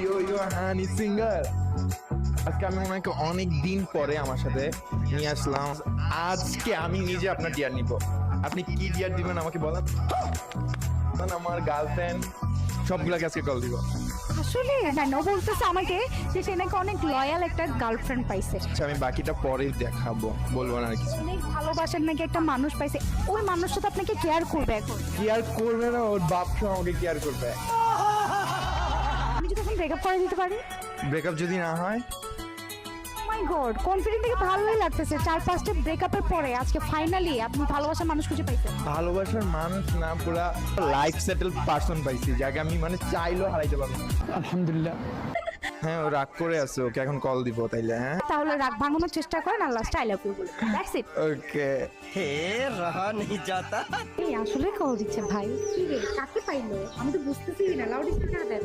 ইয়ো হানি singer. আজকে আমি ওনাকে অনেক দিন পরে আমার সাথে নিয়ে আসলাম। আজকে আমি নিজে আপনার ডিয়ার নিব। আপনি কি ডিয়ার দিবেন আমাকে বলেন। আমার গার্লফ্রেন্ড সবগুলাকে আজকে কল দিব। আসলে কেন বলতেছে আমাকে যে সে নাকি অনেক লয়াল একটা গার্লফ্রেন্ড পাইছে, আচ্ছা আমি বাকিটা পরে দেখাবো, বলবো না আর কিছু। অনেক ভালোবাসার নাকি একটা মানুষ পাইছে। ওই মানুষটা তো আপনাকে কেয়ার করবে এখন। কেয়ার করবে না, ওর বাপ সহ আমাকে কেয়ার করবে। আমি যদি এখন ব্রেকআপ করে দিতে পারি? ব্রেকআপ যদি না হয়, মাই গড, কনফিডেন্ট থেকে ভালোই লাগতেছে। 4-5টা ব্রেকআপের পরে আজকে ফাইনালি আপনি ভালোবাসার মানুষ খুঁজে পাইছেন। ভালোবাসার মানুষ না, পুরা লাইফ সেটেল পারসন পাইছি, যাকে আমি মানে চাইলেও হারাইতে পারবো না। আলহামদুলিল্লাহ। হ্যাঁ, ও রাগ করে আছে, ওকে এখন কল দিব তাইলে। হ্যাঁ তাহলে রাগ ভাঙানোর চেষ্টা করেন আর লাস্ট আই লাভ ইউ বলে। That's it. ওকে। हे रहा नहीं जाता। এই আসলে কল দিচ্ছে ভাই। কি রে, কাকে পাইলো? আমি তো বুঝতেছি না। লাউড স্পিকার দেন।